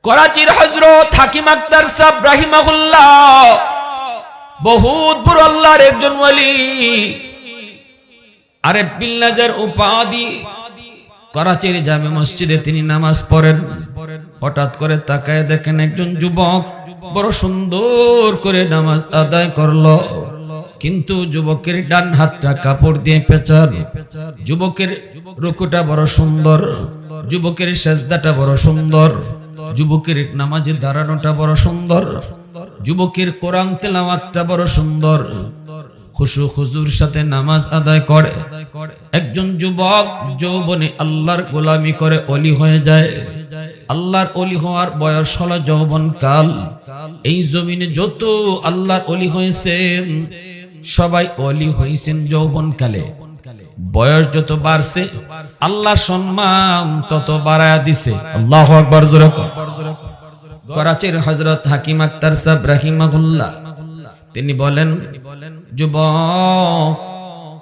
করাচির হযরত হাকিম আক্তার সাহেব রাহিমাহুল্লাহ বহুত বড় আল্লাহর একজন ওলি, আরেফ বিল্লাহর উপাধি। করাচির জামে মসজিদে তিনি নামাজ পড়েন। হঠাৎ করে তাকায় দেখেন একজন যুবক বড় সুন্দর করে নামাজ আদায় করলো, কিন্তু যুবকের ডান হাতটা কাপড় দিয়ে পেঁচানো। যুবকের রুকুটা বড় সুন্দর, যুবকের সেজদাটা বড় সুন্দর, যুবকের নামাজে দাঁড়ানোটা বড় সুন্দর, যুবকের কোরআন তেলাওয়াতটা বড় সুন্দর, খুশু খুজুর সাথে নামাজ আদায় করে। একজন যুবক যৌবনে আল্লাহর গোলামি করে ওলি হয়ে যায়। আল্লাহর ওলি হওয়ার বয়স হলো যৌবন কাল। এই জমিনে যত আল্লাহর ওলি হয়েছেন সবাই ওলি হয়েছেন যৌবন কালে। বয়স যত বাড়ছে আল্লাহর সম্মান তত বাড়ায়া দিছে। আল্লাহু আকবার জোরে কর। করাচির হযরত হাকিম আক্তার সাহেব রাহিমাহুল্লাহ তিনি বলেন, যুবক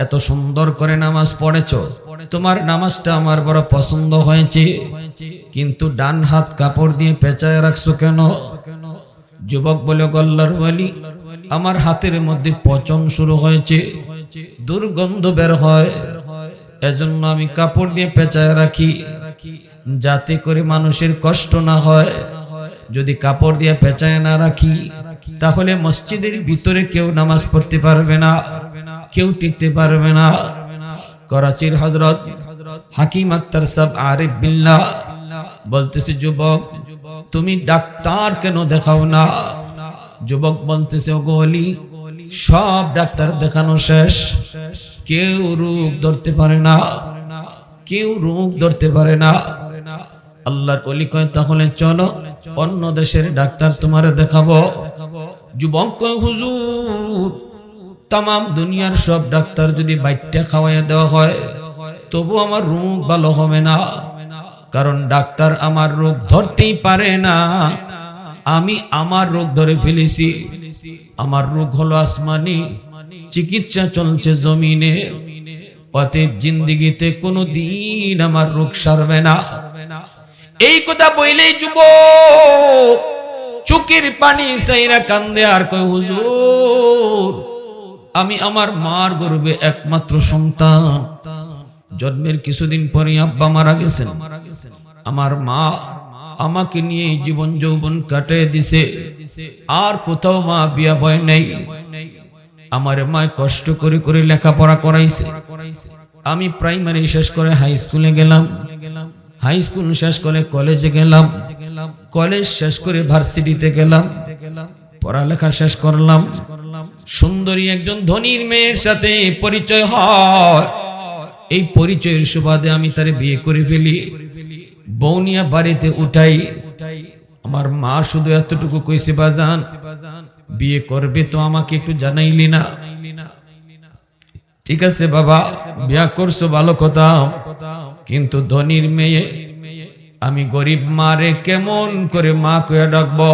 এত সুন্দর করে নামাজ পড়েছো, তোমার নামাজটা আমার বড় পছন্দ হয়েছে, কিন্তু ডান হাত কাপড় দিয়ে পেঁচায় রাখছো কেন? যুবক বলে, আল্লাহর ওলি, আমার হাতের মধ্যে পচন শুরু হয়েছে, দুর্গন্ধ বের হয়, এজন্য আমি কাপড় দিয়ে পেঁচায় রাখি যাতে করে মানুষের কষ্ট না হয়। যদি কাপড় দিয়ে পেঁচায় না রাখি তাহলে মসজিদের ভিতরে কেউ নামাজ পড়তে পারবে না, কেউ টিকতে পারবে না। করাচির হযরত হাকিম আক্তার সাহেব আরিফ বিল্লাহ বলতেছে, যুবক তুমি ডাক্তার কেন দেখাও না? যুবক বলতেছে, ওগো ওলি, সব ডাক্তার দেখানো শেষ, কেউ রোগ ধরতে পারে না, কেউ রোগ ধরতে পারে না। আল্লাহর ওলি কয়, তাহলে চলো অন্য দেশের ডাক্তার তোমারে দেখাবো। যুবক কয়, হুজুর তাম দুনিয়ার সব ডাক্তার যদি বাইটটা খাওয়াইয়া দেওয়া হয় তবু আমার রোগ ভালো হবে না, কারণ ডাক্তার আমার রোগ ধরতেই পারে না, আমি আমার রোগ ধরে ফেলেছি। আমার রোগ হলো আসমানি, চিকিৎসা চলছে জমিনে, অতএব জিন্দেগিতে কোনোদিন আমার রোগ সারবে না। এই কথা বইলেই যুবক চোখের পানি সাইরা কান্দে আর কয়, হুজুর আমি আমার মার গর্ভে একমাত্র সন্তান, জন্মের কিছুদিন পরে আব্বা মারা গেছেন, আমার মা আমাকে নিয়ে জীবন যৌবন কাটিয়ে দিছে, আর কোথাও মা বিয়া বয় নাই। আমার মা কষ্ট করে করে লেখাপড়া করাইছে। আমি প্রাইমারি শেষ করে হাই স্কুলে গেলাম, হাই স্কুল শেষ করে কলেজে গেলাম, কলেজ শেষ করে ভার্সিটিতে গেলাম, পড়ালেখা শেষ করলাম। সুন্দরী একজন ধনীর মেয়ের সাথে পরিচয় হয়। এই পরিচয়ের সুবাদে আমি তারে বিয়ে করে ফেলি, বৌনিয়া বাড়িতে উঠাই। আমার মা শুধু এতটুকু কইছে, বাজান বিয়ে করবে তো আমাকে একটু জানাইলি না? ঠিক আছে বাবা, বিয়া করছো ভালো কথা, কিন্তু ধনীর মেয়ে, আমি গরিব মারে কেমন করে মা কইয়া ডাকবো?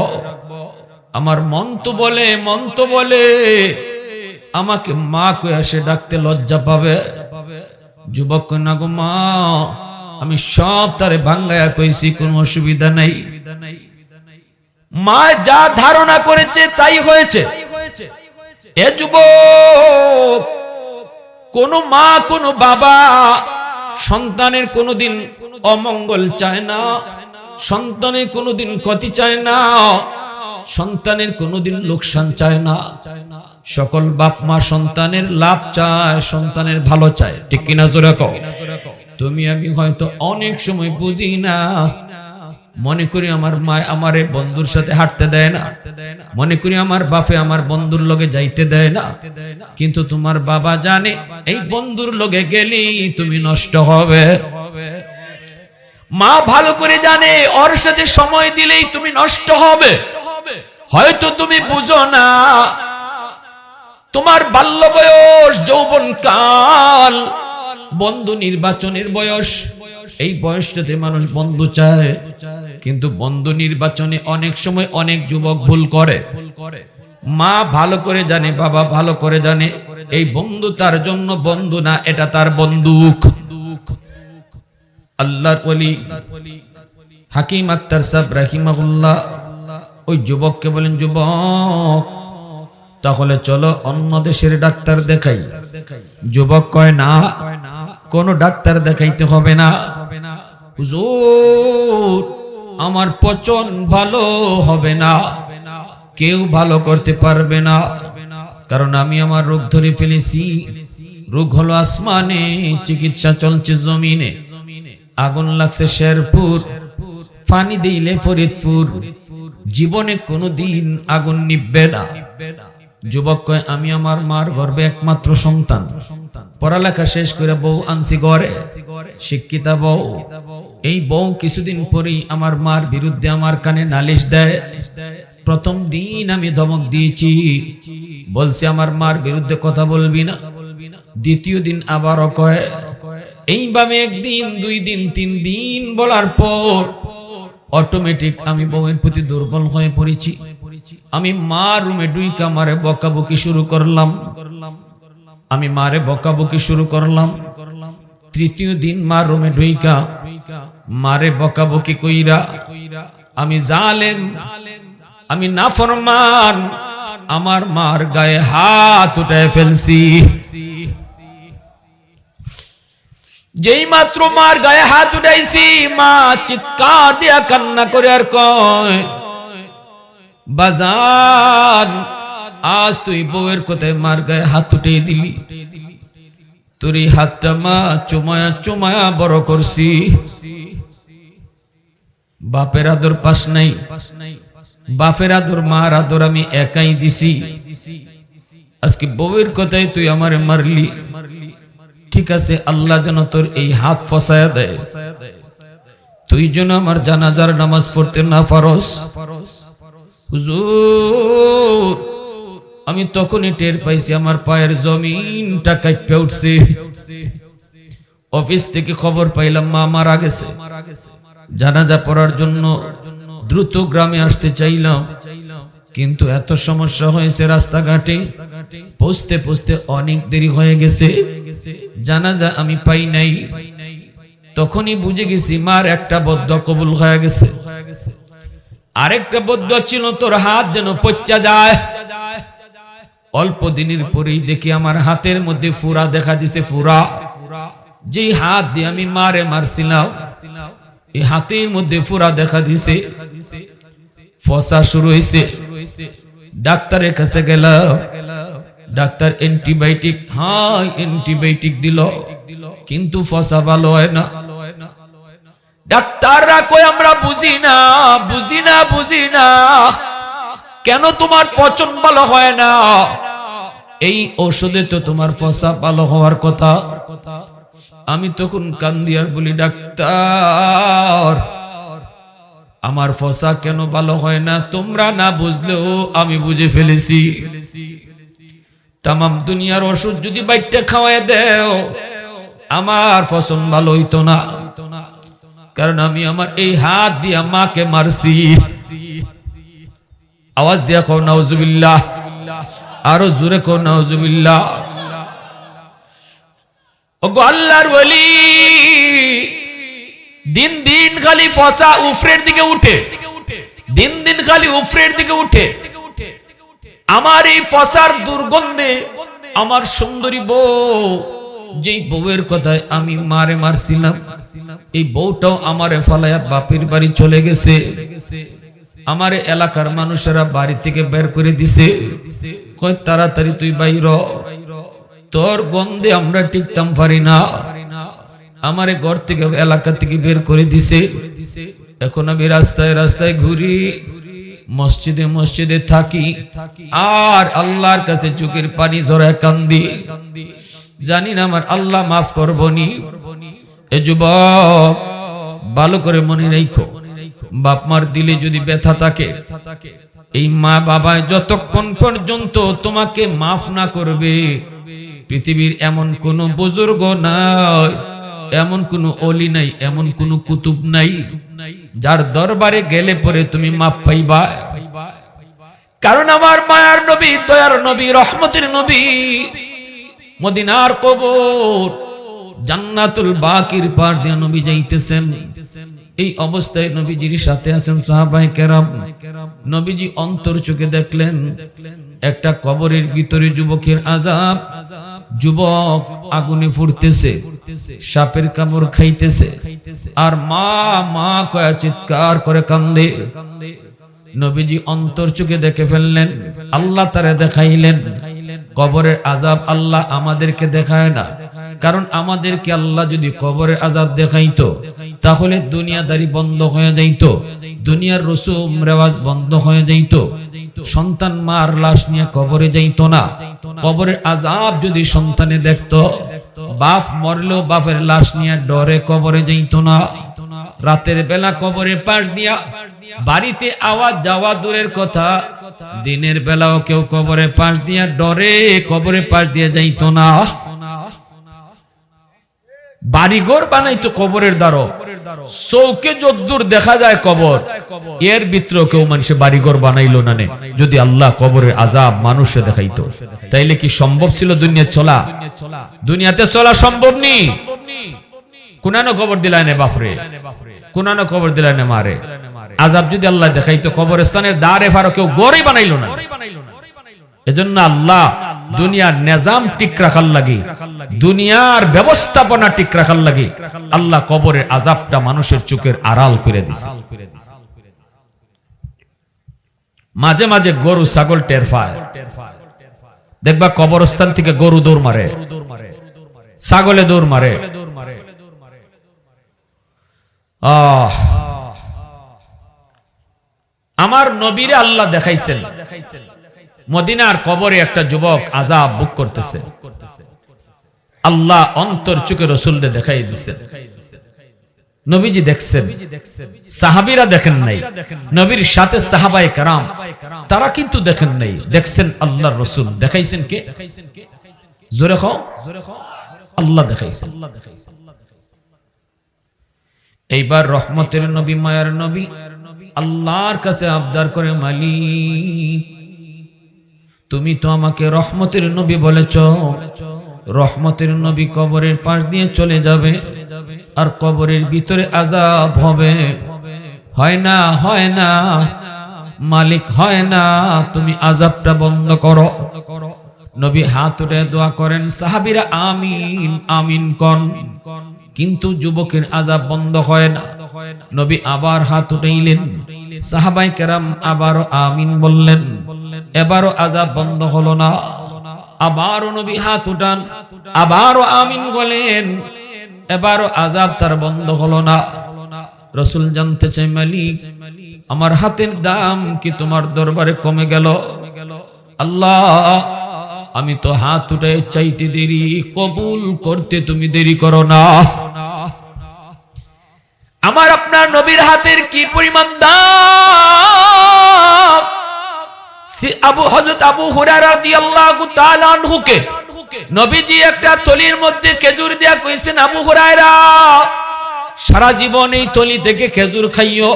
আমার মন তো বলে আমাকে মা কইয়া সে ডাকতে লজ্জা পাবে। যুবক না গো মা, আমি সব তারে ভাঙ্গায়া কইছি, কোনো অসুবিধা নাই। মা যা ধারণা করেছে তাই হয়েছে। এ যুবক, কোন মা কোন বাবা সন্তানের কোনদিন অমঙ্গল চায় না, সন্তানের কোনদিন ক্ষতি চায় না, সন্তানের কোনদিন লোকসান চায় না। সকল বাপ মা সন্তানের লাভ চায়, সন্তানের ভালো চায়, ঠিক কিনা জোরে কও? তুমি আমি হয়তো অনেক সময় বুঝি না, মনে করি আমার মা আমারে বন্ধুর সাথে হাঁটতে দেয় না, মনে করি আমার বাপে আমার বন্ধুর লগে যাইতে দেয় না, কিন্তু তোমার বাবা জানে এই বন্ধুর লগে গেলেই তুমি নষ্ট হবে। মা ভালো করে জানে ওর সাথে সময় দিলেই তুমি নষ্ট হবে। হয়তো তুমি বুঝো না, তোমার বাল্য বয়স, যৌবন কাল, বন্ধু নির্বাচনের বয়স। এই বয়সটাতে মানুষ বন্ধু চায়, কিন্তু বন্ধু নির্বাচনে অনেক সময় অনেক যুবক ভুল করে। মা ভালো করে জানে, বাবা ভালো করে জানে এই বন্ধু তার জন্য বন্ধু না, এটা তার বন্দুক। আল্লাহর ওলি হাকিম আক্তার সাহেব রাহিমাহুল্লাহ ওই যুবককে বলেন, যুবক তাহলে চলো অন্য দেশের ডাক্তার দেখাই। যুবক কয়, না, কোন ডাক্তার দেখাইতে হবে না হুজুর, আমার পচন ভালো হবে না, কেউ ভালো করতে পারবে না, কারণ আমি আমার রোগ ধরে ফেলেছি। রোগ হলো আসমানে, চিকিৎসা চলছে জমিনে। আগুন লাগছে শেরপুর, পানি দিলে ফরিদপুর, জীবনে কোনোদিন আগুন নিভবে না। যুবক কয়, আমি আমার মার গর্ভে একমাত্র সন্তান, পড়ালেখা শেষ করে বউ আনছি ঘরে, শিক্ষিতা বউ। এই বউ কিছুদিন পরেই আমার মার বিরুদ্ধে আমার কানে নালিশ দেয়। প্রথম দিন আমি ধমক দিয়েছি, বলছি আমার মার বিরুদ্ধে কথা বলবি না। দ্বিতীয় দিন আবারও কয়। এইভাবে একদিন, 2 দিন, 3 দিন বলার পর অটোমেটিক আমি বউয়ের প্রতি দুর্বল হয়ে পড়েছি। আমি মা রুমে ঢুইকা মারে বকাবকি শুরু করলাম। আমি মারে বকাবকি শুরু করলাম। তৃতীয় দিন মা রুমে ঢুইকা মারে বকাবকি কইরা আমি জালেম, আমি নাফরমান, আমার মার গায়ে হাত উঠায় ফেলছি। যেই মাত্র মার গায়ে হাত উঠাইছি, মা চিৎকার দিয়া কান্না করে আর কয়, বাজান আজ তুই বউয়ের কথায় মার গায়ে হাত উঠিয়ে দিলি, তোর এই হাতটা মা চুমায়া চুমায়া বড় করছি। বাপের আদর পাস নাই, বাপের আদর মার আদর আমি একাই দিছি, আজকে বউয়ের কথায় তুই আমারে মারলি। ঠিক আছে, আল্লাহ যেন তোর এই হাত ফসায়া দেয়, তুই যেন আমার জানাজার নামাজ পড়তে না পারস। হুজুর আমি তখনই টের পাইছি আমার পায়ের জমিনটা কাঁপে উঠছে। অফিস থেকে খবর পাইলাম মা মারা গেছে। জানাজা পড়ার জন্য দ্রুত গ্রামে আসতে চাইলাম, কিন্তু এত সমস্যা হয়েছে রাস্তাঘাটে, পৌঁছতে পৌঁছতে অনেক দেরি হয়ে গেছে, জানাজা আমি পাই নাই। তখনই বুঝে গেছি মার একটা বদ্দুয়া কবুল হয়ে গেছে। আরেকটা বদ্দুয়া ছিল, তোর হাত যেন পচা যায়। অল্প দিনের পরেই দেখি আমার হাতের মধ্যে ফুরা দেখা দিছে। ফুরা, যেই হাত দিয়ে আমি মারে মারছিলাম, এই হাতের মধ্যে ফুরা দেখা দিছে, ফসা শুরু হয়েছে। ডাক্তারের কাছে গেলাম, ডাক্তার অ্যান্টিবায়োটিক, হ্যাঁ অ্যান্টিবায়োটিক দিল, কিন্তু ফসা ভালো হয় না। ডাক্তাররা কই আমরা বুঝি না, বুঝি না, বুঝি না, কেন তোমার পচন ভালো হয় না? এই ঔষধে তো তোমার ফসা ভালো হওয়ার কথা। আমি তখন কান্দি আর বলি, ডাক্তার আমার ফসা কেন ভালো হয় না? তোমরা না বুঝলেও আমি বুঝে ফেলেছি। তামাম দুনিয়ার ওষুধ যদি বাইটটা খাওয়ায় দেও, আমার ফসল ভালো হইতো না, কারণ আমি আমার এই হাত দিয়া মাকে মারছি। আওয়াজ দিয়া কও নাউজুবিল্লাহ, আরো জোরে কও নাউজুবিল্লাহ। ওগো আল্লাহর ওলি, দিন দিন খালি ফসা উফরের দিকে উঠে, দিন দিন খালি উফরের দিকে উঠে। আমার এই ফসার দুর্গন্ধে আমার সুন্দরী বউ, যেই বউয়ের কথায় আমি মারে মারছিলাম, এই বউটাও আমারে ফালায়া বাপের বাড়ি চলে গেছে। আমার এলাকার মানুষেরা বাড়ি থেকে বের করে দিছে, কয় তাড়াতাড়ি তুই বাইর, তোর গন্ধে আমরা টিকতাম পারি না। আমারে ঘর থেকে এলাকা থেকে বের করে দিছে। এখন আমি রাস্তায় রাস্তায় ঘুরি, মসজিদে মসজিদে থাকি, আর আল্লাহর কাছে চোখের পানি ঝরায় কান্দি। জানি না আমার আল্লাহ মাফ করবনি। এ যুবক ভালো করে মনে রাখো, বাপ মার দিলে যদি ব্যথা থাকে, এই মা বাবা যতক্ষণ পর্যন্ত তোমাকে মাফ না করবে, পৃথিবীর এমন কোন বুজুর্গ নাই, এমন কোন ওলি নাই, এমন কোন কুতুব নাই যার দরবারে গেলে পরে তুমি মাফ পাইবা। কারণ আমার মায়ার নবী, দয়ার নবী, রহমতের নবী, মদিনার কবর জান্নাতুল বাকির পার দিয়ে নবী যাইতেছেন। এই অবস্থায় নবীজির সাথে আছেন সাহাবায়ে কেরাম। নবীজি অন্তর চোখে দেখলেন একটা কবরের ভিতরে যুবকের আযাব। যুবক আগুনে ফুটতেছে, সাপের কামড় খাইতেছে, আর মা মা কয়া চিৎকার করে কান্দে। নবীজি অন্তর চোখে দেখে ফেললেন, আল্লাহ তারে দেখাইলেন। কবরের আযাব আল্লাহ আমাদেরকে দেখায় না, কারণ আমাদেরকে আল্লাহ যদি কবরের আযাব দেখাইতো তাহলে দুনিয়াদারি বন্ধ হয়ে যাইতো, দুনিয়ার রসুম রেওয়াজ বন্ধ হয়ে যাইতো, সন্তান মার লাশ নিয়ে কবরে যাইতো না। কবরের আযাব যদি সন্তানে দেখতো, বাপ মরলেও বাপের লাশ নিয়ে ডরে কবরে যাইতো না। রাতের বেলা কবরের পাশ দিয়া বাড়িতে আওয়াজ যাওয়া দূরের কথা, দিনের বেলাও কেউ কবরের পাশ দিয়া ডরে কবরের পাশ দিয়ে যাইতো না। বাড়িঘর বানাইতো কবরের দ্বারা, চৌকে যদ্দূর দেখা যায় কবর, এর ভিতরেও কেউ মানুষে বাড়িঘর বানাইলো না। যদি আল্লাহ কবরের আযাব মানুষে দেখাইতো তাইলে কি সম্ভব ছিল দুনিয়া চলা? দুনিয়াতে চলা সম্ভব নি। কোনানো কবর দিলাই না বাপরে, কোনানো কবর দিলাই না মারে। আযাব যদি আল্লাহ দেখাইতো কবরস্থানের দ্বারে ফারো কেউ গড়ই বানাইলো না। এজন্য আল্লাহ দুনিয়ার নিজাম ঠিক রাখার লাগে, দুনিয়ার ব্যবস্থাপনা ঠিক রাখার লাগে আল্লাহ কবরের আযাবটা মানুষের চোখের আড়াল করে দিয়েছে। মাঝে মাঝে গরু ছাগল টের পায়, দেখবা কবরস্থান থেকে গরু দৌড় মারে, ছাগলে দৌড় মারে। আমার নবীরে আল্লাহ দেখাইছেন, মদিনার কবরে একটা যুবক আযাব ভোগ করতেছে, আল্লাহ অন্তর চোখে রাসূলকে দেখাই দিয়েছেন। নবীজি দেখছেন, সাহাবীরা দেখেন নাই, নবীর সাথে সাহাবায়ে কেরাম তারা কিন্তু দেখেন নাই, দেখছেন আল্লাহর রাসূল। দেখাইছেন কে? জোরে খাও, আল্লাহ দেখাইছেন। এইবার রহমতের নবী, মায়ার নবী আল্লাহর কাছে আবদার করে, মালিক তুমি তো আমাকে রহমতের নবী বলেছ, রহমতের নবী কবরের পাশ দিয়ে চলে যাবে আর কবরের ভিতরে আযাব হবে। হয় না, হয় না মালিক, হয় না, তুমি আযাবটা বন্ধ করো। নবী হাত উঠে দোয়া করেন, সাহাবীরা আমিন আমিন কোন, কিন্তু যুবকের আযাব বন্ধ হয় না। নবী আবার হাত উঠাইলেন, সাহাবায়ে কেরাম আবারও আমিন বললেন, এবারও আযাব বন্ধ হলো না। আবারও নবী হাত উঠান, আবারও আমিন বলেন, এবারও আযাব তার বন্ধ হলো না। রাসূল জানতে চাই, মালিক আমার হাতের দাম কি তোমার দরবারে কমে গেল? আল্লাহ আমি তো হাত উঠায় চাইতে দেরি, কবুল করতে তুমি দেরি করো না। আমার আপনার নবীর হাতের কি পরিমাণ দাম! হযরত আবু হুরায়রা রাদিয়াল্লাহু তাআলা আনহুকে নবীজি একটা থলির মধ্যে খেজুর দিয়া কইছেন, আবু হুরায়রা সারা জীবন এই থলি থেকে খেজুর খাইও,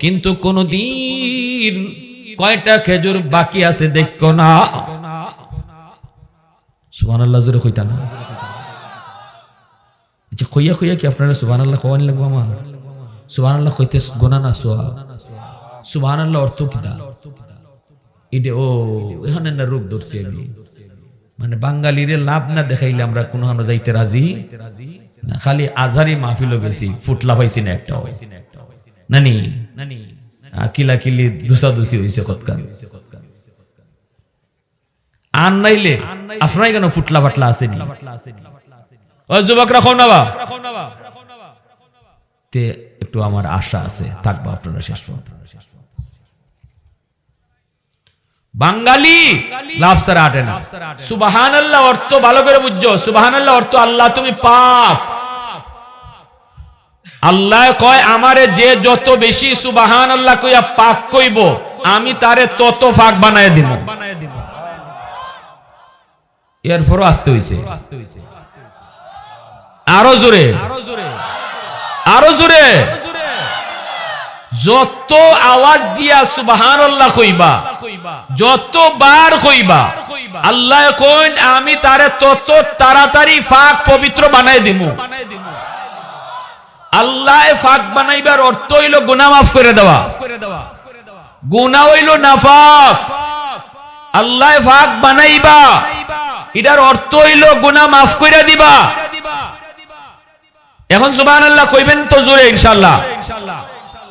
কিন্তু কোনদিন কয়টা খেজুর বাকি আছে দেখো না। সুবহানাল্লাহ, জোরে কইতা না? আচ্ছা কইয়া কইয়া কি আপনারা সুবহানাল্লাহ কওয়ানি লাগবে? আমার সুবহানাল্লাহ কইতে গোনা না সোয়া। সুবহানাল্লাহ অর্থ কিটা? এটা ও এখানে না রূপ ধরছি আমি, মানে বাঙালিরে লাভ না দেখাইলে আমরা কোনো হানো যাইতে রাজি না। খালি আজহারি মাহফিলও গেছি, ফুটলা পাইছি না একটা নানি, কিলা কিলি দুসাদুসি হইছে কতকাল। আর নাইলে আপনারাই কেন ফুটলা বাটলা আসেনি? ও যুবক রাখো না বা তে একটু আমার আশা আছে, থাকবো আপনারা শেষ পর্যন্ত। বাঙালি লাভ সারা আটে না। সুবহানাল্লাহ অর্থ ভালো করে বুঝছো, সুবহানাল্লাহ অর্থ আল্লাহ তুমি পাক। আল্লাহ কয় আমারে যে যত বেশি সুবহানাল্লাহ কইয়া পাক কইব, আমি তারে তত ফাক বানায় দিব। এরপরও আসতে হইছে, আরো জোরে, আরো জোরে। যত আওয়াজ দিয়া সুবহানাল্লাহ কইবা, যতবার কইবা, আল্লাহ কইন আমি তারে তত তাড়াতাড়ি পাক পবিত্র বানায় দিব। আল্লাহ ফাঁক বানাইবার অর্থ হইল গুনাহ মাফ করে দেওয়া। গুনাহ হইল নাফাক, আল্লাহ ফাঁক বানাইবা এটার অর্থ হইল গুনাহ মাফ করে দিবা। এখন সুবহানাল্লাহ কইবেন তো জোরে ইনশাআল্লাহ।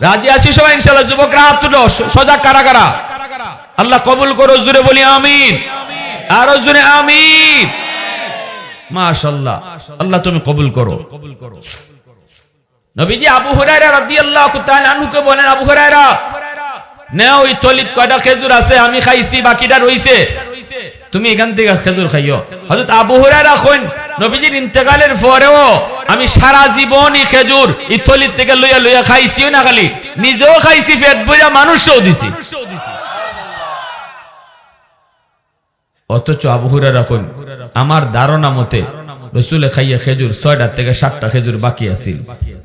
রাজি আছি সবাই ইনশাআল্লাহ? যুবকরা হাত তুলো, সজাগ কারা কারা? আল্লাহ কবুল করো, জোরে বলি আমিন, আরো জোরে আমিন। মাশাআল্লাহ, আল্লাহ তুমি কবুল করো। নবীজি আবু হুরায়রা রাদিয়াল্লাহু তাআলা আনহুকে বলেন, আবু হুরায়রা নাও এই তলিত কয়টা খেজুর আছে আমি খাইছি, বাকিটা রইছে, তুমি এখান থেকে খেজুর খাইও। হযরত আবু হুরায়রা কইন, নবীজির ইন্তেকালের পরেও আমি সারা জীবনই খেজুর এই তলিত থেকে লইয়া লইয়া খাইছিও না, খালি নিজেও খাইছি, পেট ভরা মানুষও দিছি। অথচ আবু হুরায়রা কইন, আমার ধারণা মতে রাসূলে খাইয়া খেজুর 6টা থেকে 7টা খেজুর বাকি আছিল,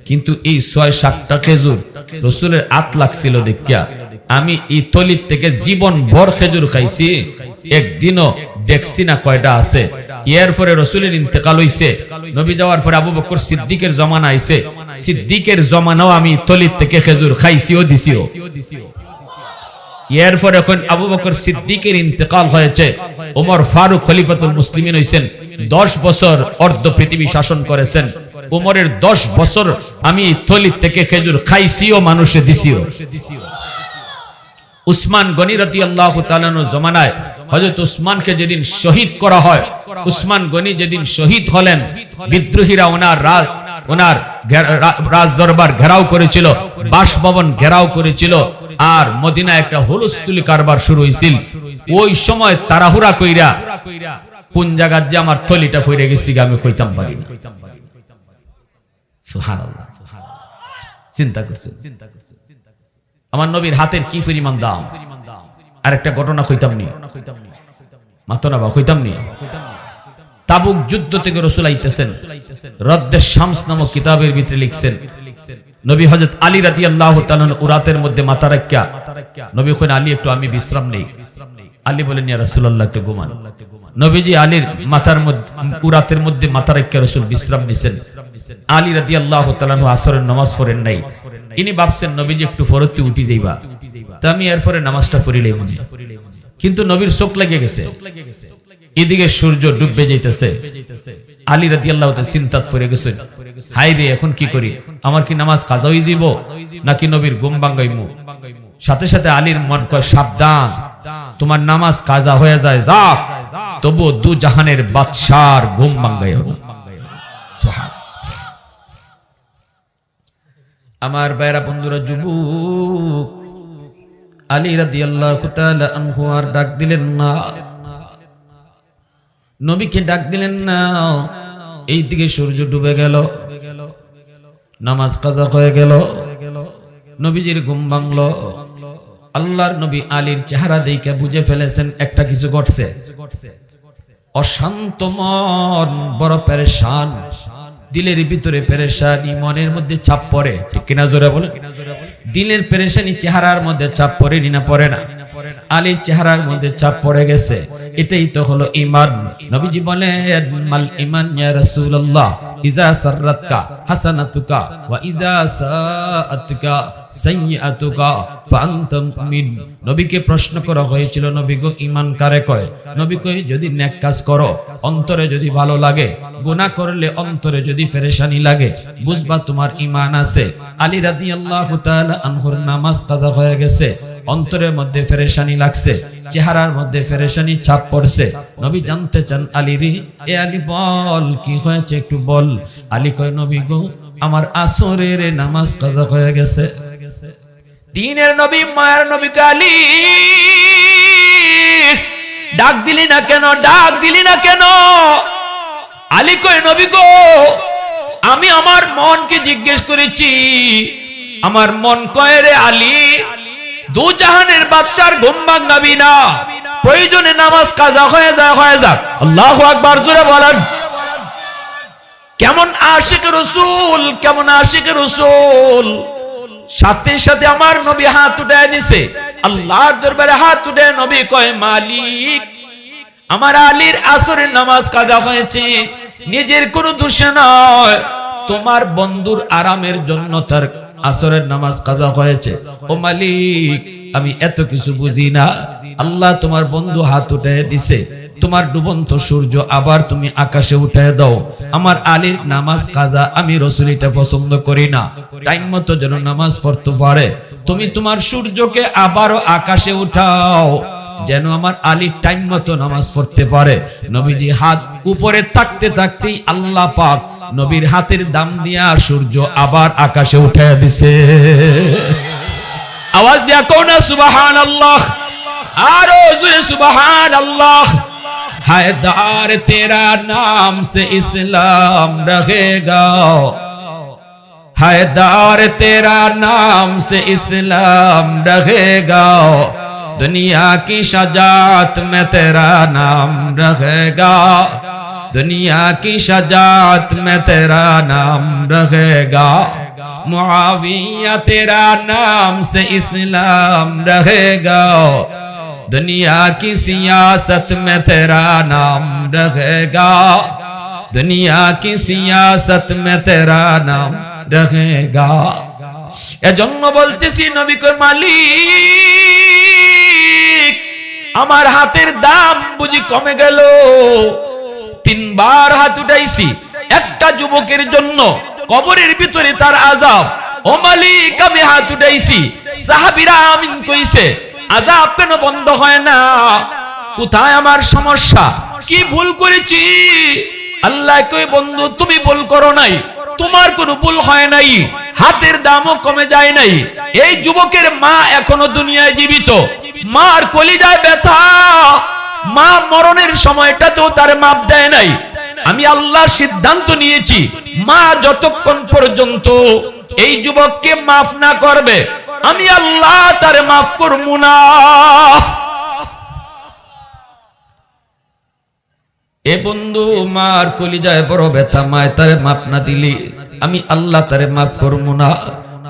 কিন্তু এই 6-7টা খেজুর রাসূলের আত লাগছিল দেখিয়া আমি এই তলিত থেকে জীবন ভর খেজুর খাইছি, একদিনও দেখছি না কয়টা আছে। এরপরে রাসূলের ইন্তেকাল হইছে, নবী যাওয়ার পরে আবু বকর সিদ্দিকের জমানা আইছে, সিদ্দিকের জমানাও আমি তলিত থেকে খেজুর খাইছিও দিছিও। এরপরে এখন আবু বকর সিদ্দিকের ইন্তেকাল হয়েছে, ওমর ফারুক খলিফাতুল মুসলিমিন হইছেন, 10 বছর অর্ধ পৃথিবী শাসন করেছেন। ওমরের 10 বছর আমি তলিত থেকে খেজুর খাইছিও, মানুষে দিছিও। উসমান গনি রাদিয়াল্লাহু তাআলা আনহু জমানায় হযরত উসমানকে যেদিন শহীদ করা হয়, উসমান গনি যেদিন শহীদ হলেন, বিদ্রোহীরা ওনার রাজ দরবার ঘেরাও করেছিল, বাসভবন ঘেরাও করেছিল, আর মদিনায় একটা হুলস্থুলি কারবার শুরু হইছিল। ওই সময় তাড়াহুড়া কইরা কোন জায়গায় যে আমার থলিটা ফিরে গেছি আমি কইতাম পারি না। সুবহানাল্লাহ, চিন্তা করছে আমার নবীর হাতের কি পরিমাণ দাম। আর একটা ঘটনা কইতাম নি, মাত্র না বা কইতাম নি, তাবুক যুদ্ধ থেকে রাসূল আইতেছেন, রদ্দে শামস নামক কিতাবের ভিতরে লিখছেন, নবী হযরত আলী রাদিয়াল্লাহু তাআলা উরাতের মধ্যে মাথা রাখিয়া নবী কইন, আলী একটু আমি বিশ্রাম নেই। আলী বলেন, ইয়া রাসূলুল্লাহ একটু ঘুমান। নবীজি আলীর মাথার মধ্যে উরাতের মধ্যে মাথা রাখিয়া রাসূল বিশ্রাম নিছেন। আলী রাদিয়াল্লাহু তাআলা আসরের নামাজ পড়েন নাই, ইনি ভাবছেন নবীজি একটু ফরতে উঠি যাইবা, তা আমি এরপরে নামাজটা পড়িলেই মনে। কিন্তু নবীর চোখ লেগে গেছে, এদিকে সূর্য ডুববে যাইতেছে। আলী রাদিয়াল্লাহু তাআলা চিন্তাত পড়ে গেছেন, হাই রে এখন কি করি, আমার কি নামাজ কাজা হয়ে যাইব নাকি নবীর ঘুম ভাঙাইমু? সাথে সাথে আলীর মন কয়, সাবধান, তোমার নামাজ কাজা হয়ে যায় যাক, তবু দু জাহানের বাদশার ঘুম ভাঙাইও না। সুবহান। আমার বাইরা বন্ধুরা, যুবক আলী রাদিয়াল্লাহু তাআলা আনহু আর ডাক দিলেন না, নবীকে ডাক দিলেন না। এই দিকে সূর্য ডুবে গেল, নামাজ কাজা হয়ে গেল, নবীজির ঘুম ভাঙলো। আল্লাহর নবী আলীর চেহারা দেখে বুঝে ফেলেছেন একটা কিছু ঘটছে। অশান্ত মন, বড় পেরেশান, দিলের ভিতরে পেরেশানি, মনের মধ্যে চাপ পড়ে, ঠিক কিনা জোরে বলে? দিলের পেরেশানি চেহারার মধ্যে চাপ পড়ে না পড়ে না? আলীর চেহারার মধ্যে চাপ পড়ে গেছে। এটাই তো হলো ঈমান। নবীজি বলেন, মাল ঈমান ইয়া রাসূলুল্লাহ, ইজা সাররাতকা হাসানাতুকা ওয়া ইজা সাআতুকা সাইয়্যাতুকা ফাআনতা মুমিন। নবীকে প্রশ্ন করা হয়েছিল, নবী গো ঈমান কারে কয়? নবী কয়, যদি নেক কাজ করো অন্তরে যদি ভালো লাগে, গুনাহ করলে অন্তরে যদি পেরেশানি লাগে, বুঝবা তোমার ঈমান আছে। আলী রাদিয়াল্লাহু তাআলা আনহুর নামাজ কাজা হয়ে গেছে, অন্তরের মধ্যে পেরেশানি লাগছে, চেহারার মধ্যে পেরেশানি ছাপ পড়ছে। নবী জানতে চান, আলী রে, এ আলী বল কি হয়েছে একটু বল। আলী কয়, নবী গো আমার আসরের নামাজ কাজা হয়ে গেছে। দিনের নবী, মায়ের নবী, আলী ডাক দিলি না কেন, ডাক দিলি না কেন? আলী কয়, নবী গো আমি আমার মনকে জিজ্ঞেস করেছি, আমার মন কয় রে আলী, দু জাহানের বাদশার ঘুম ভাঙাবি না, প্রয়োজনে নামাজ কাজা হয়ে যায়, হয়ে যাক। আল্লাহু আকবার, জোরে বলেন। কেমন আশিক রাসূল, কেমন আশিক রাসূল। সাথে সাথে আমার নবী হাত উঠায় দিছে, আল্লাহর দরবারে হাত উঠে নবী কয়, মালিক আমার আলীর আসরের নামাজ কাজা হয়েছে, নিজের কোনো দোষ নয়, তোমার বন্ধুর আরামের জন্য তার আসরের নামাজ কাজা হয়েছে। ও মালিক, আমি এত কিছু বুঝি না। আল্লাহ তোমার বন্ধু হাত উঠায় দিছে, তোমার ডুবন্ত সূর্য আবার তুমি আকাশে উঠায় দাও। আমার আলীর নামাজ কাজা, আমি রাসূল এটা পছন্দ করি না। টাইম মতো যেন নামাজ পড়তে পারে। তুমি তোমার সূর্যকে আবারও আকাশে উঠাও, যেন আমার আলী টাইম মতো নামাজ পড়তে পারে। নবীজি হাত উপরে থাকতে থাকতেই আল্লাহ পাক নবীর হাতের দাম দিয়া সূর্য আবার আকাশে উঠায় দিছে। আওয়াজ দিয়া কও না সুবহানাল্লাহ, আরো জোরে সুবহানাল্লাহ। हैदर तेरा नाम से इस्लाम रहेगा, हैदर तेरा नाम से इस्लाम रहेगा, दुनिया की शजात में तेरा नाम रहेगा, दुनिया की शजात में तेरा नाम रहेगा, मुआविया तेरा नाम से इस्लाम रहेगा, दुनिया की सियासत में तेरा नाम रहेगा, दुनिया की सियासत में तेरा नाम रहेगा। এজন্য বলতেছি নবী কই মালিক, আমার হাতের দাম বুঝি কমে গেল। তিনবার হাত উঠাইছি একটা যুবকের জন্য, কবরের ভিতরে তার আযাব। ও মালিক, আমি হাত উঠাইছি, সাহাবীরা আমিন কইছে, আযাব কেন বন্ধ হয় না? কোথায় আমার সমস্যা? কি ভুল করেছি? আল্লাহ কই বন্ধু, তুমি ভুল করো নাই, তোমার কোনো ভুল হয় নাই, হাতের দামও কমে যায় নাই। এই যুবকের মা এখনো দুনিয়ায় জীবিত, মার কলিজায় ব্যথা, মা মরণের সময়টাতেও তার মাপ দেয় নাই। আমি আল্লাহ সিদ্ধান্ত নিয়েছি, মা যতক্ষণ পর্যন্ত এই যুবককে মাফ না করবে, আমি আল্লাহ তারে মাফ করব না। এ বন্ধু, মার কলিজায় বড় ব্যথা, মায় তারে মাফ না দিলি আমি আল্লাহ তারে মাফ করব না।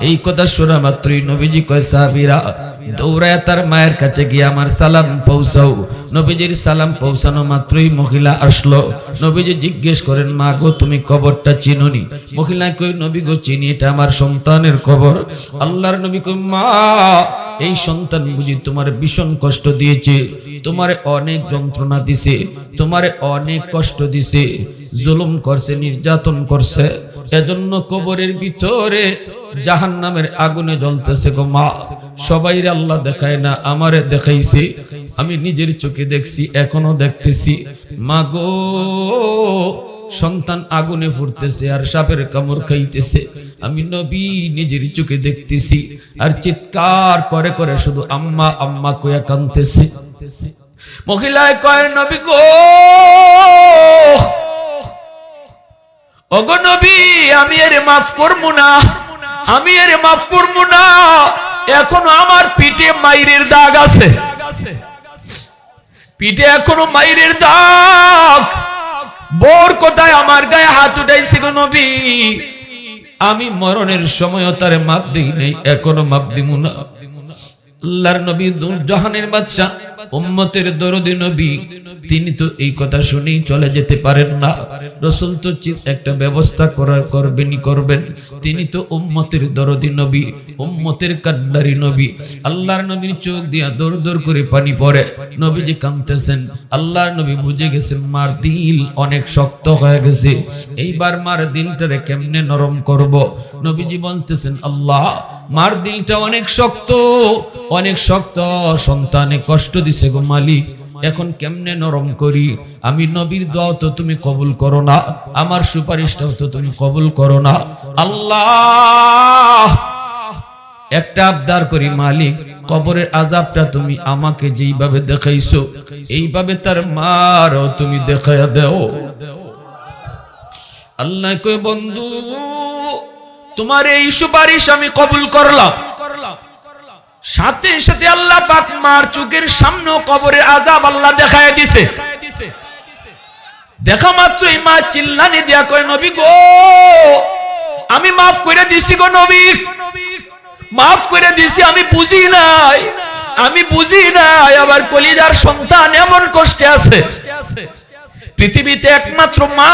এই কথা শোনা মাত্রই নবীজি কয় সাহাবীরা দৌড়ায় তার মায়ের কাছে গিয়ে আমার সালাম পৌঁছাও। নবীজির সালাম পৌঁছানো মাত্রই মহিলা আসলো। নবীজি জিজ্ঞেস করেন, মা গো, তুমি কবরটা চিনোনি? মহিলা কই, নবী গো চিনি, এটা আমার সন্তানের কবর। আল্লাহর নবী কই, মা, এই সন্তান বুঝি তোমার ভীষণ কষ্ট দিয়েছে, তোমারে অনেক যন্ত্রণা দিছে, তোমারে অনেক কষ্ট দিছে, জুলুম করছে, নির্যাতন করছে, এজন্য কবরের ভিতরে জাহান্নামের আগুনে জ্বলতেছে গো মা। সবাইরে আল্লাহ দেখায় না, আমারে দেখাইছে, আমি নিজের চোখে দেখছি, এখনো দেখতেছি। মা গো, সন্তান আগুনে ফুটতেছে আর সাপের কামড় খাইতেছে, আমি নবী নিজের চোখে দেখতেছি, আর চিৎকার করে করে শুধু আম্মা আম্মা কইয়া কাঁদতেছে। মহিলায় কয়, নবী গো, ওগো নবী, আমি এর মাফ করবো না, আমি এর মাফ করবো না, এখনো আমার পিঠে মাইরের দাগ আছে, পিঠে এখনো মাইরের দাগ। বোর কোথায় আমার গায়ে হাত উঠাইছে গো নবী, আমি মরণের সময়ও তারে মাপ দিই নাই, এখনো মাপ দিব না। আল্লাহর নবী জাহানের বাদশা, উম্মতের দরদি নবী, তিনি তো এই কথা শুনেই চলে যেতে পারেন না। রাসূল তো একটা ব্যবস্থা করবেন। তিনি তো উম্মতের দরদি নবী, উম্মতের কান্ডারি নবী। আল্লাহর নবীর চোখ দিয়া দর দর করে পানি পড়ে, নবীজি কাঁদতেছেন। আল্লাহর নবী বুঝে গেছেন মার দিল অনেক শক্ত হয়ে গেছে, এইবার মার দিলটারে কেমনে নরম করব। নবীজি বলতেছেন, আল্লাহ, মার দিলটা অনেক শক্ত, অনেক শক্ত, সন্তানে কষ্ট দিছে গো মালিক, এখন কেমনে নরম করি? আমি নবীর দোয়া তো তুমি কবুল করো না, আমার সুপারিশটাও তো তুমি কবুল করো না। আল্লাহ, একটা আবদার করি মালিক, কবরের আযাবটা তুমি আমাকে যেইভাবে দেখাইছো এইভাবে তার মারও তুমি দেখায়া দাও। আল্লাহ কই, বন্ধু, তোমার এই সুপারিশ আমি কবুল করলাম। সাথে সাথে আল্লাহ পাক মার চোখের সামনে কবরের আযাব আল্লাহ দেখায় দিছে। দেখা মাত্রই মা চিল্লানি দিয়া কয়, নবী গো, আমি মাফ করে দিছি গো নবী, মাফ করে দিছি, আমি বুঝি নাই, আমি বুঝি নাই আবার কলিজার সন্তান এমন কষ্টে আছে। পৃথিবীতে একমাত্র মা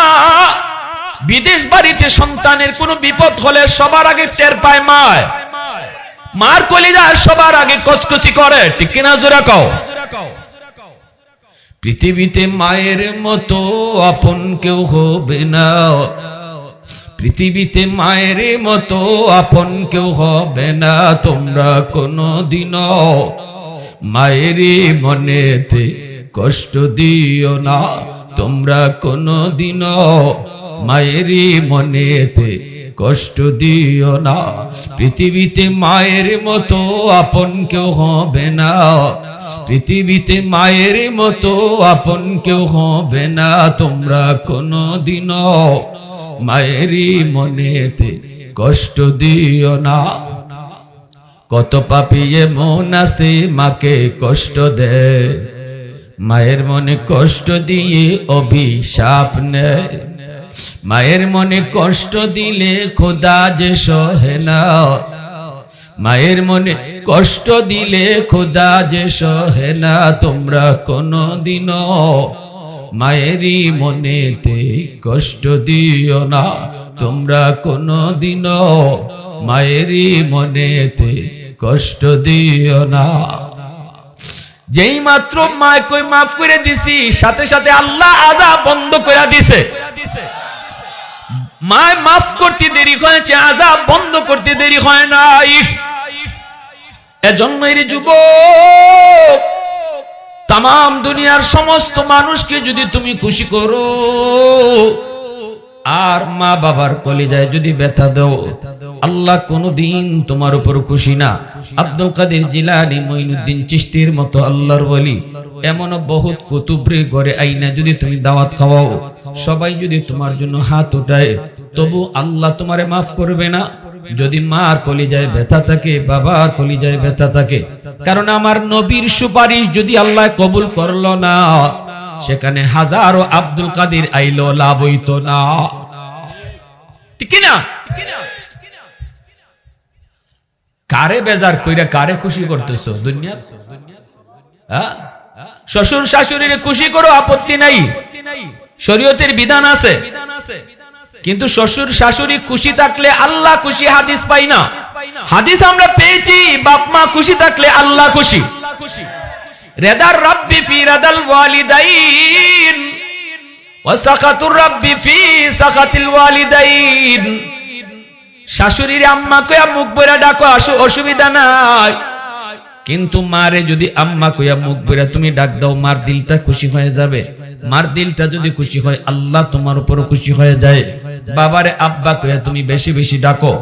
বিদেশ বাড়িতে সন্তানের কোনো বিপদ হলে সবার আগে টের পায় মা। মার কলিজা সবার আগে কচকচি করে, ঠিক কিনা জোরে কও। পৃথিবীতে মায়ের মতো আপন কেউ হবে না, পৃথিবীতে মায়ের মতো আপন কেউ হবে না। তোমরা কোনোদিনও মায়েরই মনেতে কষ্ট দিও না, তোমরা কোনোদিনও মায়েরই মনেতে কষ্ট দিও না। পৃথিবীতে মায়ের মতো আপন কেউ হবে না, পৃথিবীতে মায়ের মতো আপন কেউ হবে না। তোমরা কোনোদিনও মায়েরই মনেতে কষ্ট দিও না। কত পাপী এমন আছে মাকে কষ্ট দেয়, মায়ের মনে কষ্ট দিয়ে অভিশাপ নেয়। মায়ের মনে কষ্ট দিলে খোদা যে সহে না, মায়ের মনে কষ্ট দিলে খোদা যে সহে না। তোমরা কোনোদিনও মায়েরই মনেতে কষ্ট দিও না, তোমরা কোনোদিনও মায়েরই মনেতে কষ্ট দিও না। যেই মাত্র মায় কই মাফ করে দিছি, সাথে সাথে আল্লাহ আযাব বন্ধ করে দিছে। মায় মাফ করতে দেরি হয়েছে, আযাব বন্ধ করতে দেরি হয় নাই। এজন্য এর যুবক, তাম দুনিয়ার সমস্ত মানুষকে যদি তুমি খুশি করো আর মা বাবার কলিজায় যদি ব্যথা দাও, আল্লাহ কোনদিন তোমার উপর খুশি না। আব্দুল কাদের জিলানী, মঈনুদ্দিন চিশতির মতো আল্লাহর ওলি, এমন বহুত কুতুবরে ঘরে আইনা যদি তুমি দাওয়াত খাওয়াও, সবাই যদি তোমার জন্য হাত উঠায়, তবু আল্লাহ তোমারে মাফ করবে না। যদি মার কলিজায় ব্যথা থাকে, বাবার কলিজায় ব্যথা থাকে, কারণ আমার নবীর সুপারিশ যদি আল্লাহ কবুল করলো না, সেখানে হাজারো আব্দুল কাদের আইলো লাভ হইতো না, ঠিক না? কারে বেজার কইরা কারে খুশি করতেছো দুনিয়া? শ্বশুর শাশুড়িরে খুশি করো, আপত্তি নাই, শরীয়তের বিধান আছে। কিন্তু শ্বশুর শাশুড়ি খুশি থাকলে আল্লাহ খুশি, হাদিস পাই না। হাদিস আমরা পেয়েছি, বাপ মা খুশি থাকলে আল্লাহ খুশি। রেদার রাব্বি ফি রাদাল ওয়ালিদাইন ওয়া সাকাতুর রাব্বি ফি সাকাতিল ওয়ালিদাইন। শাশুড়ির আম্মা কইয়া মুখ বইরা ডাকো, অসুবিধা নাই, কিন্তু মারে যদি আম্মা কইয়া মুখ বইরা তুমি ডাক দাও, মার দিলটা খুশি হয়ে যাবে। মার দিলটা যদি খুশি হয়, আল্লাহ তোমার উপর খুশি হয়ে যায়। বাবারে আব্বা কইয়া তুমি বেশি বেশি ডাকো,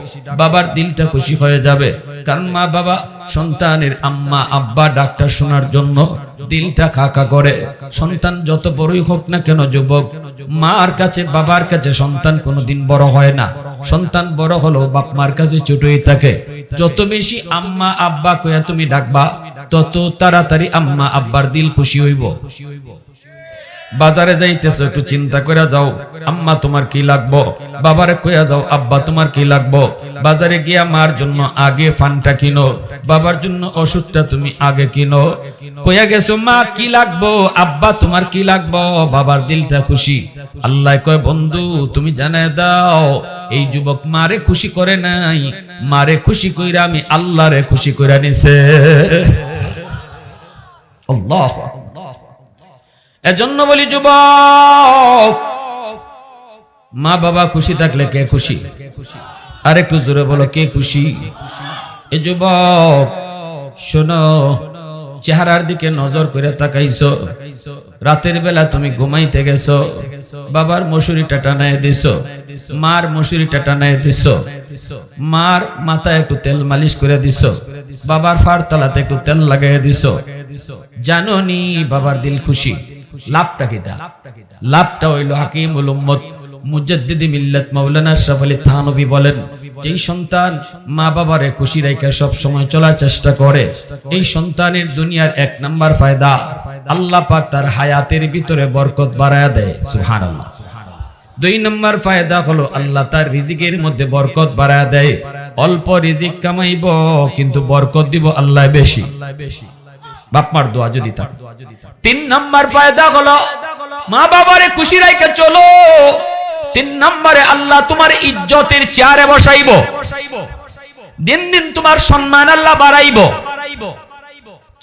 বাবার দিলটা খুশি হয়ে যাবে। কারণ মা বাবা সন্তানের আম্মা আব্বা ডাকটা শোনার জন্য দিলটা খাকা করে। সন্তান যত বড়ই হোক না কেন যুবক, মার কাছে বাবার কাছে সন্তান কোনোদিন বড় হয় না। সন্তান বড় হলো বাপ মার কাছে ছোটই থাকে। যত বেশি আম্মা আব্বা কইয়া তুমি ডাকবা, তত তাড়াতাড়ি আম্মা আব্বার দিল খুশি হইব। বাজারে যাইতেছো, একটু চিন্তা করে যাও, আম্মা তোমার কি লাগবো, বাবারে কইয়া দাও আব্বা তোমার কি লাগবো। বাজারে গিয়া মার জন্য আগে ফানটা কিনো, বাবার জন্য ওষুধটা তুমি আগে কিনো। কইয়া গেছো মা কি লাগবো, আব্বা তোমার কি লাগবো, বাবার দিলটা খুশি। আল্লাহ কয় বন্ধু তুমি জানায় দাও, এই যুবক মারে খুশি করে নাই, মারে খুশি কইরা আমি আল্লাহরে খুশি কইরা নিছে। আল্লাহ। এজন্য বলি যুবক, মা বাবা খুশি থাকলে কে খুশি? আর একটু জোরে বলো, কে খুশি? এ যুবক শোনো, চেহারার দিকে নজর করে তাকাইছো, রাতের বেলা তুমি ঘুমাইতে গেছো, বাবার মশুরিটা টানায় দিছো, মার মশুরিটা টানায় দিছো, মার মাথায় একটু তেল মালিশ করে দিছো, বাবার ফার তলাতে একটু তেল লাগাইয়া দিছো। জানো নি বাবার দিল খুশি। লাভটা কিতা? লাভটা হইল হাকিমুল উম্মত মুজাদ্দিদ মিল্লাত মাওলানা আশরাফ আলী থানভী বলেন, যেই সন্তান মা বাবারে খুশি রাইখা সব সময় চলার চেষ্টা করে, এই সন্তানের দুনিয়ার এক নাম্বার ফায়দা, আল্লাহ পাক তার হায়াতের ভিতরে বরকত বাড়ায়া দেয়। সুবহানাল্লাহ। দুই নাম্বার ফায়দা হলো আল্লাহ তার রিজিকের মধ্যে বরকত বাড়ায়া দেয়। অল্প রিজিক কামাইব কিন্তু বরকত দিব আল্লাহ বেশি। বাপমার দোয়া যদি থাকে। তিন নাম্বার ফায়দা হলো মা বাবারে খুশি রাইখা চলো, তিন নম্বরে আল্লাহ তোমার ইজ্জতের চেয়ারে বসাইব, দিন দিন তোমার সম্মান আল্লাহ বাড়াইব।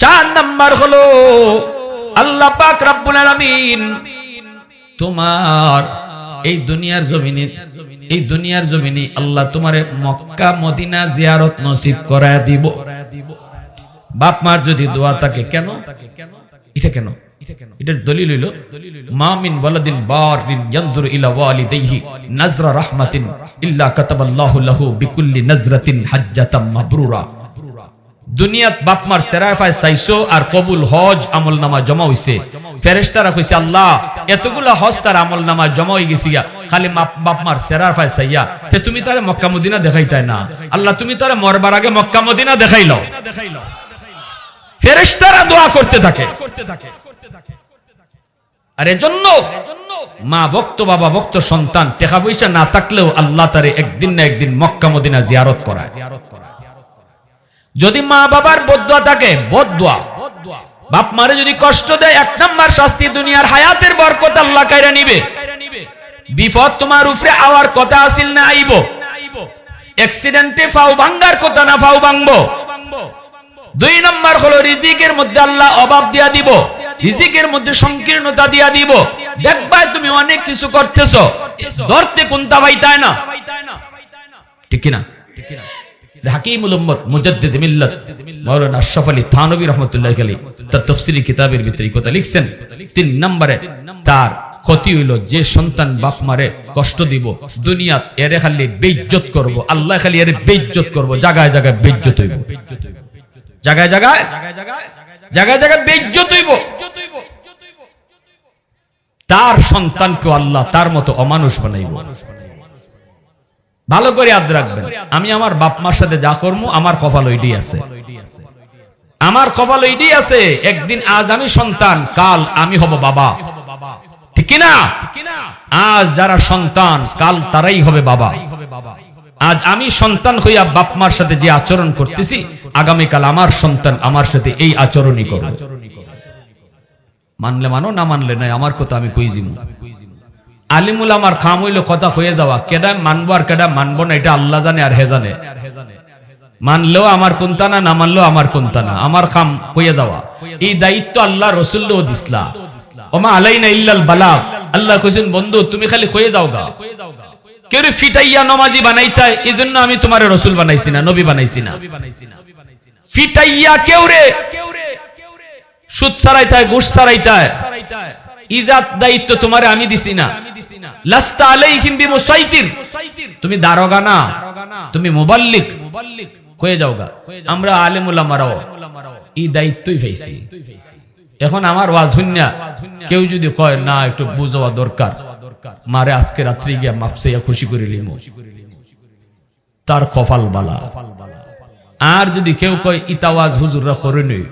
চার নাম্বার হলো আল্লাহ পাক রব্বুল আলামিন তোমার এই দুনিয়ার জমিনে আল্লাহ তোমারে মক্কা মদিনা জিয়ারত নসিব করায় দিব। বাপ মার যদি দোয়া থাকে, কেন এটা কেন এটার দলিল হইল মা মিন ওয়ালাদিন বারিন ইয়ানজুরু ইলা ওয়ালিদাইহি নাজরা রাহমাতিন ইল্লা কাতাবাল্লাহু লাহু বিকুল্লি নাজরাতিন হাজ্জাতাম মাবরুরা। দুনিয়াত বাপ মার সেরাফায় চাইছো আর কবুল হজ আমলনামা জমা হইছে, ফেরেশতারা কইছে আল্লাহ এতগুলা হজ তার আমলনামা জমা হই গেছি, খালি বাপ মার সেরাফায় চাইয়া তে তুমি তারে মক্কা মদিনা দেখাইতাই না, আল্লাহ তুমি তারে মরবার আগে মক্কা মদিনা দেখাইলো। ফেরেশতারা দোয়া করতে থাকে। আর এজন্য মা ভক্ত বাবা ভক্ত সন্তান টাকা পয়সা না থাকলেও আল্লাহ তারে একদিন না একদিন মক্কা মদিনা জিয়ারত করায়। যদি মা বাবার বদদুয়া থাকে, বদদুয়া বাপ মারে যদি কষ্ট দেয়, এক নাম্বার শাস্তি দুনিয়ার হায়াতের বরকত আল্লাহ কাইরা নিবে। বিপদ তোমার উপরে আওয়ার কথা আসিল না আইব, অ্যাক্সিডেন্টে ফাও ভাঙ্গার কথা না ফাও ভাঙবো। দুই নাম্বার হলো রিজিকের মধ্যে আল্লাহ অভাব দিয়া দিব, রিজিকের মধ্যে সংকীর্ণতা দিয়া দিব। দেখবা তুমি অনেক কিছু করতেছো, ধরতে কোনটা পাইতায় না, ঠিক কি না? হাকিমুল উম্মত মুজাদ্দিদ মিল্লাত মাওলানা আশরাফ আলী থানভী রাহমাতুল্লাহি আলাইহি তার তাফসীরি কিতাবের ভিতরে কথা লিখছেন। তিন নম্বরে তার ক্ষতি হইল যে সন্তান বাপ মারে কষ্ট দিব, দুনিয়াত এরে খালি বেইজ্জত করব, আল্লাহ খালি এরে বেইজ্জত করব, জায়গায় জায়গায় বেইজ্জত হইব, জায়গায় জায়গায় বেইজ্জত হইব। তার সন্তানকে আল্লাহ তার মতো অমানুষ বানাইব। ভালো করে ইয়াদ রাখবেন, আমি আমার বাপ মার সাথে যা করবো আমার কপাল ওইটাই আছে, আমার কপাল ওইটাই আছে। একদিন আজ আমি সন্তান, কাল আমি হব বাবা, ঠিক কিনা? আজ যারা সন্তান কাল তারাই হবে বাবা। আজ আমি সন্তান হইয়া বাপ মার সাথে যে আচরণ করতেছি, আগামীকাল আমার সন্তান আমার সাথে এই আচরণই করবে। মানলে মানো, না মানলে নাই, আমার কথা আমি কই দিব। আলিমুল আমার খাম হইল কথা হয়ে যাওয়া, কেডা মানবো আর কেডা মানবো না এটা আল্লাহ জানে আর হে জানে। মানলেও আমার কোনটা না, না মানলেও আমার কোনটা না, আমার খাম হয়ে যাওয়া। এই দায়িত্ব আল্লাহ রসুল্লাহ দিসলা, ওমা আলাইনা ইল্লাল বালাগ। আল্লাহ কইছেন বন্ধু তুমি খালি হয়ে যাও গা, কেউ ফিটাইয়া নমাজি বানাইতা, এই জন্য আমি তোমার রসুল বানাইছি না, নবী বানাইছি না। ফিটাইয়া কেউ রে সুদ ছাড়াইতায়, ঘুষ ছাড়াইতায়, ইজাত দায়িত্ব তোমারে আমি দিছি না। লাস্তা আলাইহিম বিমুসাইতির, তুমি দারোগা না, তুমি মুবাল্লিগ হয়ে যাওগা। আমরা আলেম উলামারাও এই দায়িত্বই পাইছি। এখন আমার ওয়াজ শুনিয়া কেউ যদি কয় না একটু বুঝাওয়া দরকার, মারে আজকে রাত্রি গিয়া মাপসাইয়া খুশি করে লিমু, তার কপাল বালা। আর যদি কেউ কয় ইতাওয়াজ হুজুররা করে নই,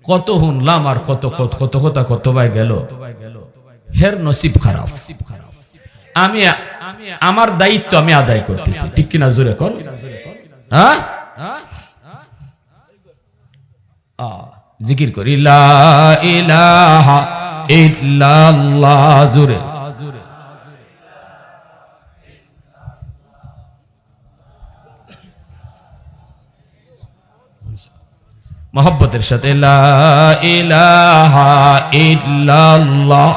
কত শুনলাম আর কত কত কথা কত ভাই গেল, হের নসিব খারাপ। আমি আমার দায়িত্ব আমি আদায় করতেছি, ঠিক কিনা জোরে কোন? হ্যাঁ, জিকির করি লা ইলাহা ইল্লাল্লাহ, জোরে মোহব্বতের সাথে লা ইলাহা ইল্লাল্লাহ।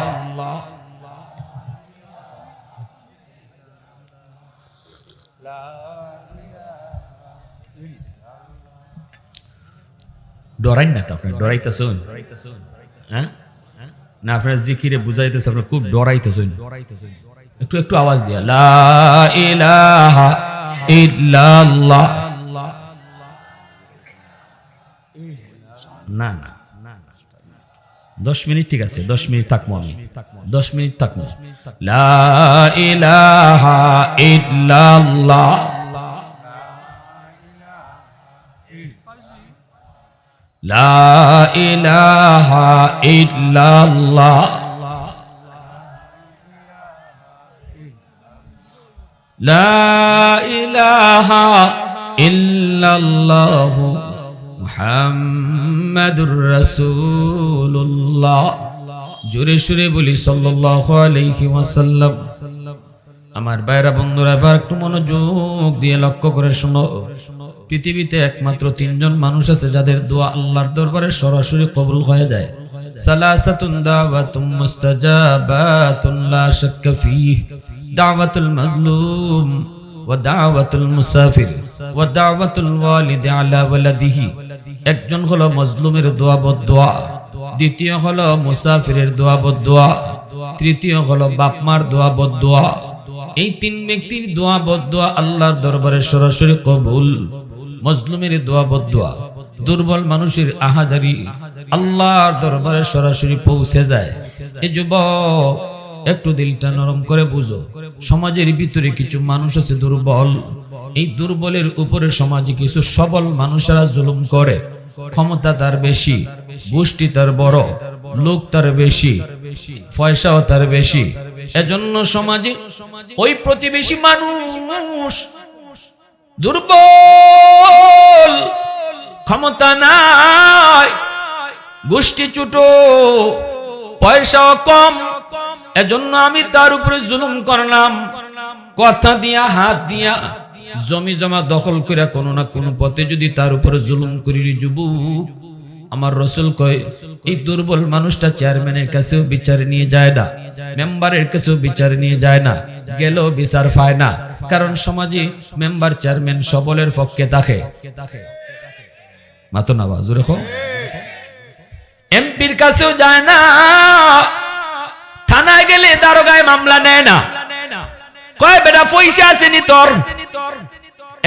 ডরাইন না তো, আপনার ডরাইতেছেন? হ্যাঁ না, আপনার জিকিরে বুঝাইতেছে, আপনার খুব ডরাইতেছেন। একটু একটু আওয়াজ দিয়া লা ইলাহা ইল্লাল্লাহ। না না, 10 মিনিট ঠিক আছে, 10 মিনিট থাকবো আমি, 10 মিনিট থাকবো। লা ইলাহা ইল্লাল্লাহ, লা ইলাহা ইল্লাল্লাহ, লা ইলাহা ইল্লাল্লাহ মুহাম্মাদুর রাসূলুল্লাহ। জোরে সুরে বলি সাল্লাল্লাহু আলাইহি ওয়াসাল্লাম। আমার ভাইরা বন্ধুরা, এবার একটু মনোযোগ দিয়ে লক্ষ্য করে শোনো। পৃথিবীতে একমাত্র 3 জন মানুষ আছে যাদের দোয়া আল্লাহর দরবারে সরাসরি কবুল হয়ে যায়। সালাসাতুন দাওয়াতুম মুস্তাজাবাতুন লা শাক্কা ফীহ, দাওয়াতুল মাজলুম ওয়া দাওয়াতুল মুসাফির ওয়া দাওয়াতুল ওয়ালিদি আলা ওয়ালাদিহি। একজন হলো মজলুমের দোয়া বদদোয়া, দ্বিতীয় হলো মুসাফিরের দোয়া বদদোয়া, তৃতীয় হলো বাপ মার দোয়া বদদোয়া। এই 3 ব্যক্তির দোয়া বদদোয়া আল্লাহর দরবারে সরাসরি কবুল। মজলুমের দোয়া বদদোয়া, দুর্বল মানুষের আহাজারি আল্লাহর দরবারে সরাসরি পৌঁছে যায়। এই যুবক, একটু দিলটা নরম করে বুঝো। সমাজের ভিতরে কিছু মানুষ আছে দুর্বল। এই দুর্বলের উপরে সমাজে কিছু সবল মানুষেরা জুলুম করে। ক্ষমতা তার বেশি, গোষ্ঠী তার বড়, লোক তার বেশি, পয়সাও তার বেশি। এজন্য সমাজে ওই প্রতিবেশী মানুষ দুর্বল, ক্ষমতা নাই, গোষ্ঠী ছোট, পয়সাও কম। এজন্য আমি তার উপরে জুলুম করলাম, কথা দিয়া হাত দিয়া জমি জমা দখল করে কোনো না কোনো পথে যদি তার উপরে জুলুম করি। যুবক, আমার রাসূল কয় এই দুর্বল মানুষটা চেয়ারম্যানের কাছেও বিচার নিয়ে যায় না, মেম্বারের কাছেও বিচার নিয়ে যায় না, গেলেও বিচার পায় না। কারণ সমাজে মেম্বার চেয়ারম্যান সবলের পক্ষে থাকে। মাতো না বাজু রেখো। এমপির কাছেও যায় না, থানায় গেলে দারোগায় মামলা নেয় না, কয় বেটা পয়সা আসেনি তোর।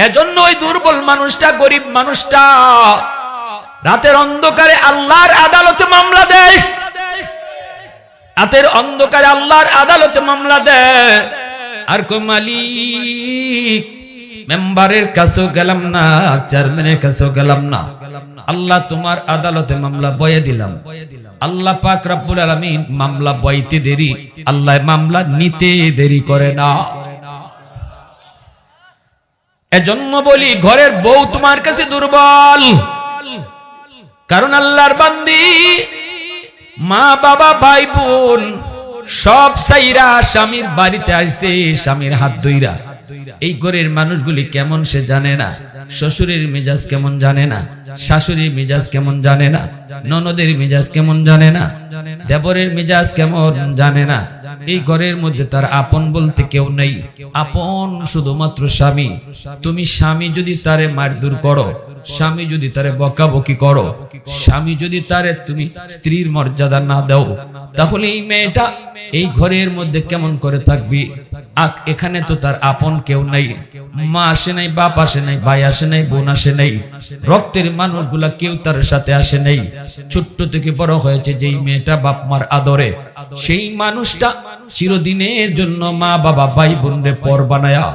এজন্য ওই দুর্বল মানুষটা, গরিব মানুষটা রাতের অন্ধকারে আল্লাহর আদালতে মামলা দেয়, রাতের অন্ধকারে আল্লাহর আদালতে মামলা দেয়। আর কই মালিক, মেম্বারের কাছেও গেলাম না, চেয়ারম্যানের কাছেও গেলাম না, আল্লাহ তোমার আদালতে মামলা বয়ে দিলাম। আল্লাহ পাক রব্বুল আলামিন মামলা বইতে দেরি, আল্লাহ মামলা নিতে দেরি করে না। এজন্য বলি ঘরের বউ তোমার কাছে দুর্বল। কারণ আল্লাহর বান্দি মা বাবা ভাই বোন সব সাইরা স্বামীর বাড়িতে আসছে, স্বামীর হাত ধইরা। এই ঘরের মানুষগুলি কেমন সে জানে না, শ্বশুরের মেজাজ কেমন জানে না, শাশুড়ির মেজাজ কেমন জানে না, ননদের মেজাজ কেমন জানে না, দেবরের মেজাজ কেমন জানে না। এই ঘরের মধ্যে তার আপন বলতে কেউ নেই, আপন শুধুমাত্র স্বামী। তুমি স্বামী যদি তারে মারধর করো, স্বামী যদি তারে বকাবকি করো, স্বামী যদি তারে তুমি স্ত্রীর মর্যাদা না দাও, তাহলে এই মেয়েটা এই ঘরের মধ্যে কেমন করে থাকবি? এখানে তো তার আপন কেউ নাই, মা আসে নাই, বাপ আসে নাই, ভাই আসে নাই, বোন আসে নাই, রক্তের মানুষগুলা কেউ তার সাথে আসে নাই। ছোট্ট থেকে বড় হয়েছে যেই মেয়েটা বাপ মার আদরে, সেই মানুষটা চিরদিনের জন্য মা বাবা ভাই বোনরে পর বানায়া,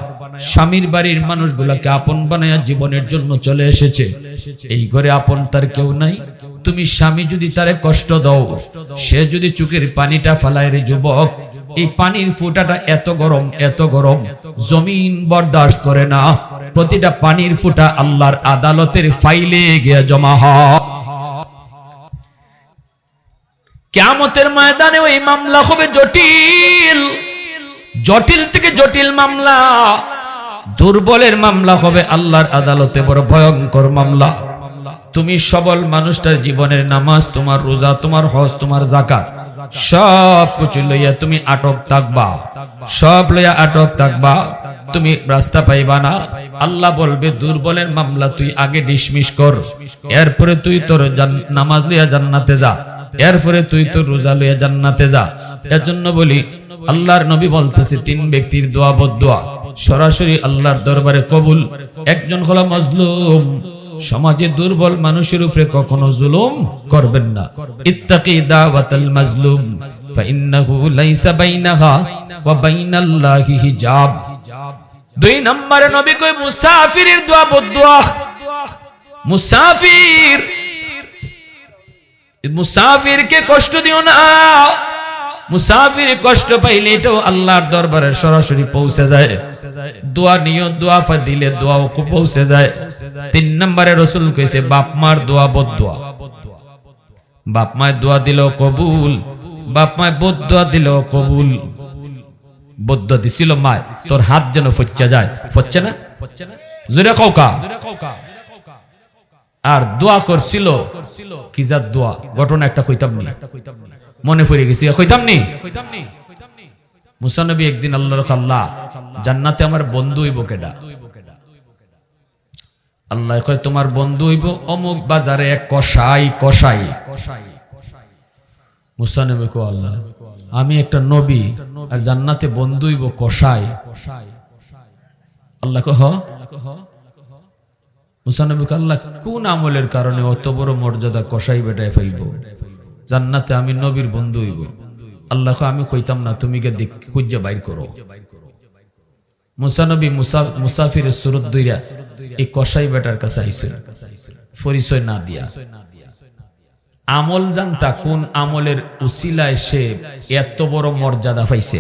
স্বামীর বাড়ির মানুষগুলাকে আপন বানায়া জীবনের জন্য চলে এসেছে। এই ঘরে আপন তার কেউ নাই। তুমি স্বামী যদি তারে কষ্ট দাও, সে যদি চোখের পানিটা ফালায়, রে যুবক, এই পানির ফোঁটাটা এত গরম, এত গরম, জমিন বরদাস্ত করে না। প্রতিটা পানির ফোঁটা আল্লাহর আদালতের ফাইলে গিয়ে জমা হয়। কিয়ামতের ময়দানে ওই মামলা হবে জটিল, জটিল থেকে জটিল মামলা। দুর্বলের মামলা হবে আল্লাহর আদালতে বড় ভয়ঙ্কর মামলা। তুমি সবল মানুষটার জীবনের নামাজ, তোমার রোজা, তোমার হজ, তোমার যাকাত সব কিছু লইয়া তুমি আটক থাকবা, সব লইয়া আটক থাকবা, তুমি রাস্তা পাইবা না। আল্লাহ বলবে দুর্বলের মামলা তুই আগে ডিসমিস কর, এরপরে তুই তোর নামাজ লইয়া জান্নাতে যা, এরপরে তুই তোর রোজা লইয়া জান্নাতে যা। এজন্য বলি আল্লাহর নবী বলতেছে 3 ব্যক্তির দোয়া বদদোয়া সরাসরি আল্লাহর দরবারে কবুল। একজন হলো মাজলুম, সমাজে দুর্বল মানুষের উপরে কখনো জুলুম করবেন না। ইত্তাকি দাওয়াতাল মাজলুম ফাইন্নাহু লাইসা বাইনাহা ওয়া বাইনাল্লাহি হিজাব। 2 নম্বরে নবী কই মুসাফিরের দোয়া বদদোয়া। মুসাফিরকে কষ্ট দিও না। মুসাফির কষ্ট পাইলে এটাও আল্লাহর দরবারে সরাসরি পৌঁছে যায়। দোয়া নিও, দোয়া দিলে দোয়াও পৌঁছে যায়। 3 নম্বরে রাসূল কইছে বাপ মার দোয়া বদদোয়া। বাপ মায়ের দোয়া দিলেও কবুল, বাপ মায়ের বদদোয়া দিলেও কবুল। বদ্ধ দিছিল মা তোর হাত যেন ফচ্চা যায়, ফচ্ছে না জোরে কওকা। আর দোয়া করছিল কি জাত দোয়া, ঘটনা একটা কইতাম নি, মনে পড়ে গেছে, কইতাম নি। মুসা নবী একদিন আল্লাহর আল্লাহ জান্নাতে আমার বন্ধু হইব কেডা? আল্লাহ কয় তোমার বন্ধু হইব অমুক বাজারে এক কসাই। কসাই মুসা নবী কয় আল্লাহ আমি একটা নবী আর জান্নাতে বন্ধু হইব কসাই? আল্লাহ কয় হ। মুসা নবী কয় আল্লাহ কোন আমলের কারণে অত বড় মর্যাদা কসাই বেটায় পাইব? জান্নাতে আমি নবীর বন্ধু হইব। আল্লাহ কয় আমি কইতাম না, তুমি কে দেখ খুঁজে বাইর করো। মুসা নবী মুসাফিরের সুরত দইরা এই কসাই বেটার কাছে আইছিল, পরিচয় না দিয়া। আমল জানতা কোন আমলের উসিলায় সে এত বড় মর্যাদা পাইছে।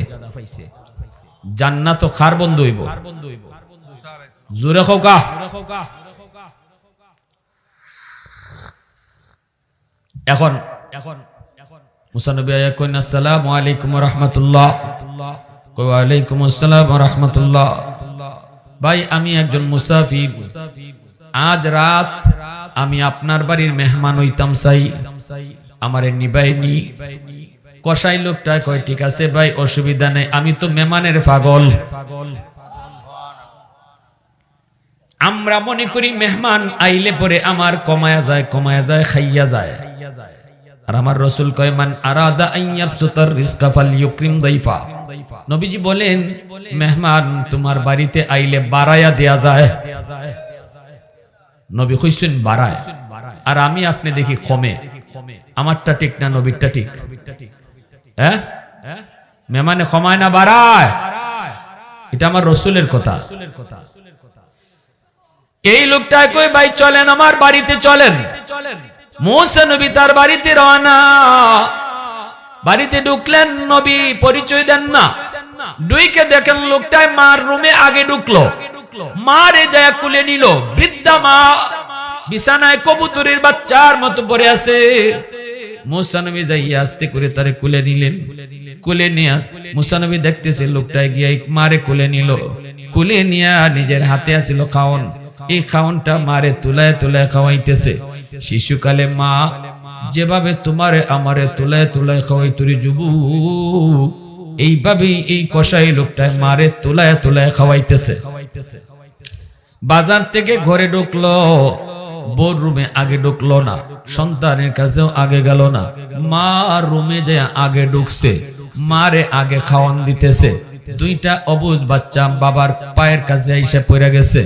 জান্নাত খার বন্ধু হইব, জোরে কওকা। এখন মুসা নবী আয়া কইন আসসালামু আলাইকুম ওয়া রাহমাতুল্লাহ। কই ওয়া আলাইকুম আসসালাম ওয়া রাহমাতুল্লাহ। ভাই আমি একজন মুসাফির, আজ রাত আমি আপনার বাড়ির মেহমান হইতাম চাই, আমারে নিবাইনি। কসাই লোকটা কয় ঠিক আছে ভাই অসুবিধা নেই, আমি তো মেহমানের পাগল। আমরা মনে করি মেহমান আইলে পরে আমার কমায়া যায় খাইয়া যায়। আর আমার রাসূল কয় মান আরাদা আন ইয়াবসুতার রিজকা ফালইউকরিম দাইফা। নবীজি বলেন মেহমান তোমার বাড়িতে আইলে বাড়ায়া দেয়া যায়। নবী কইছেন বাড়ায়, আর আমি আপনি দেখি কমে। আমারটা ঠিক না নবীরটা ঠিক? হ্যাঁ মেহমানে কমায় না বাড়ায়? এটা আমার রাসূলের কথা। এই লোকটা কই ভাই চলেন আমার বাড়িতে চলেন। মুসা নবী তার বাড়িতে রওনা। বাড়িতে ঢুকলেন, নবী পরিচয় দেন না। দুইকে দেখেন লোকটায় মার রুমে আগে ঢুকলো, মারে যায় কুলে নিল। বৃদ্ধা মা বিছানায় কবুতরের বাচ্চার মতো পড়ে আছে। মুসা নবী যাইয়া আস্তে করে তারে কুলে নিলেন। কুলে নিয়া মুসা নবী দেখতেছে লোকটায় গিয়া মারে কুলে নিল। কুলে নিয়া নিজের হাতে আসিল খাওন, এই খাওনটা মারে তুলায় তুলায় খাওয়াইতেছে। শিশুকালে মা যেভাবে তোমারে আমারে তুলায় তুলায় খাওয়াই তুরি যুবক, এইভাবেই এই কসাই লোকটায় মারে তুলায় তুলায় খাওয়াইতেছে। বাজার থেকে ঘরে ঢুকলো, বোর রুমে আগে ঢুকলো না, সন্তানের কাছেও আগে গেল না, মা রুমে যে আগে ঢুকছে, মারে আগে খাওয়ান দিতেছে। দুইটা অবুঝ বাচ্চা বাবার পায়ের কাছে এসে পড়ে গেছে।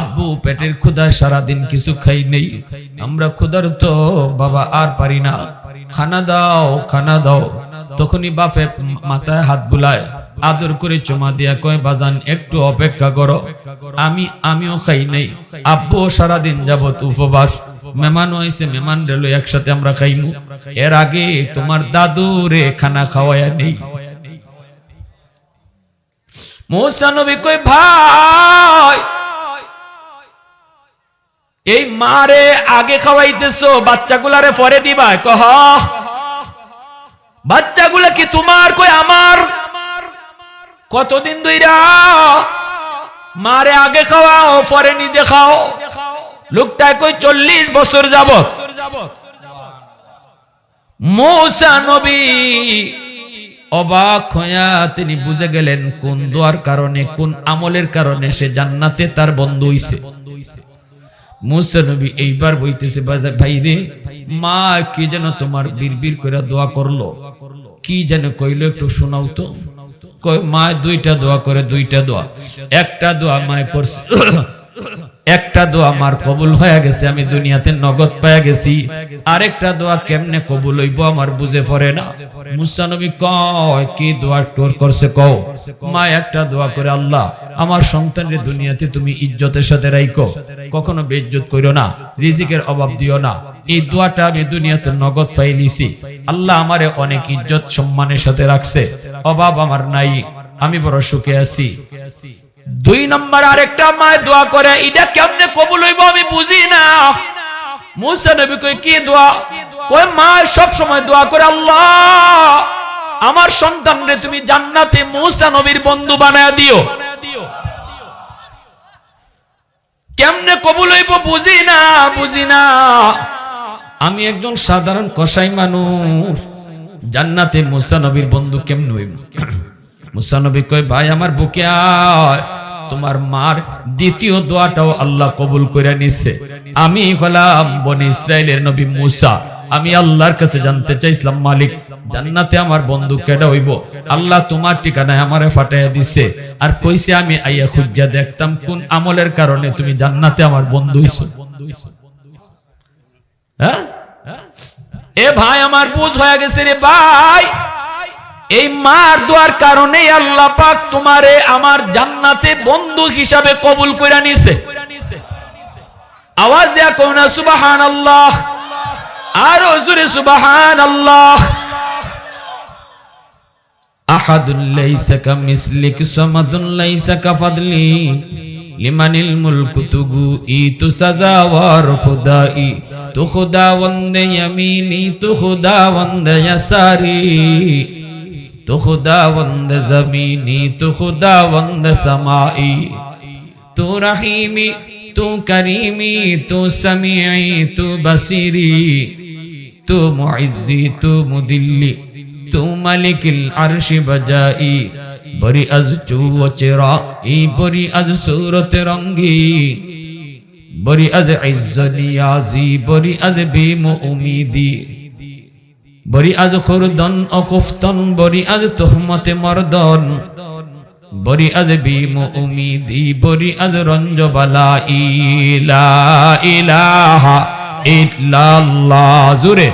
আব্বু পেটের ক্ষুধা, সারাদিন কিছু খাই নেই, আমরা ক্ষুধার তো বাবা আর পারি না, খানা দাও খানা দাও। তখনই বাপে মাথায় হাত বুলায়, আদর করে চুমা দিয়া কয় বাজান একটু অপেক্ষা করো, আমিও খাই নাই, আব্বু সারাদিন যাবত উপবাস, মেহমান হয়েছে, মেহমান রেলো একসাথে আমরা খাইমু, এর আগে তোমার দাদু রে খানা খাওয়ায়া নেই। মুসা নবী কই ভাই এই মারে আগে খাওয়াইতেছো, বাচ্চাগুলারে পরে দিবা? কহ বাচ্চাগুলা কি তোমার? কই আমার। কতদিন ধইরা মারে আগে খাওয়াও পরে নিজে খাও? লোকটা কই 40 বছর যাবত। মুসা নবী অবাক হইয়া তিনি বুঝে গেলেন কোন দোয়ার কারণে, কোন আমলের কারণে সে জান্নাতে তার বন্ধু হইছে। মুসা নবী এইবার বইতেছে ভাই রে, মা কি যেন তোমার বিড়বিড় করে দোয়া করলো, কি যেন কইলো একটু শোনাও তো। কই মা দুইটা দোয়া করে, দুইটা দোয়া। একটা দোয়া মায় করছে, একটা দোয়া আমার কবুল হয়ে গেছে, আমি দুনিয়াতে নগদ পায়া গেছি। আরেকটা দোয়া কেমনে কবুল হইব আমার বুঝে পড়ে না। মুসা নবী কয় কি দোয়া টোর করছে কও? মা একটা দোয়া করে, আল্লাহ আমার সন্তানের দুনিয়াতে তুমি ইজ্জতের সাথে রাইখো, কখনো বেইজ্জত কইরো না, রিজিকের অভাব দিও না। এই দোয়াটা আমি দুনিয়াতে নগদ পাইলিছি, আল্লাহ আমারে অনেক ইজ্জত সম্মানের সাথে রাখছে, অভাব আমার নাই, আমি বড় সুখে আছি। 2 নম্বর আরেকটা মা দোয়া করে, এটা কেমনে কবুল হইব আমি বুঝি না। মুসা নবী কই কি দোয়া? কই মা সব সময় দোয়া করে, আল্লাহ আমার সন্তানরে তুমি জান্নাতে মূসা নবীর বন্ধু বানায়া দিও। কেমনে কবুল হইব বুঝি না। আমি একজন সাধারণ কসাই মানুষ, জান্নাতে মূসা নবীর বন্ধু কেমনে হইব? মূসা নবী কয়, ভাই আমার বুকে আয়, তোমার মার দ্বিতীয় দোয়াটাও আল্লাহ কবুল করে নিছে। আমি হলাম বনি ইসরাইলের নবী মূসা। আমি আল্লাহর কাছে জানতে চাইছিলাম, মালিক জান্নাতে আমার বন্ধু কেডা হইব? আল্লাহ তোমার ঠিকানায় আমারে ফাটাইয়া দিছে, আর কইছে আমি আইয়া খুঁজা দেখতাম কোন আমলের কারণে তুমি জান্নাতে আমার বন্ধু হইছো। হ্যাঁ এ ভাই আমার বুঝ হয়ে গেছে রে ভাই, এই মার দোয়ার কারণে আল্লাহ পাক তোমারে আমার জান্নাতে বন্ধু হিসাবে কবুল কইরা নিছে। আওয়াজ দেয়া কও না সুবহানাল্লাহ, আর জোরে সুবহানাল্লাহ। আহাদুল লাইসা কামিসলিক সামাদুন লাইসা কাফাদলি লিমানিল মুলকু তুগু ইতু সাজাওয়ার খুদাই তু খুদাওয়ান্দে ইয়ামিনি তু খুদাওয়ান্দে ইয়াসারি তু খুদাওয়ান্দে জমিনি তু খুদাওয়ান্দে সামাই তু রহিমি তু করিমি তু সামিঈ তু বসিরি তু মুইজ্জি তু মুদিল্লি তু মালিকিল আরশি বজাই বরি আজ চুও চেরা ই বরি আজ সুরত রঙ্গি বরি আজ ইজ্জত নিয়াজি বরি আজ বিম উমিদি বরি আজ খুরদন অখুফতন বরি আজ তুহমতে মর্দন বরি আজ বিম উমিদি বরি আজ রঞ্জবালা ইলা ইলাহা ইল্লাল্লাহ। জুরে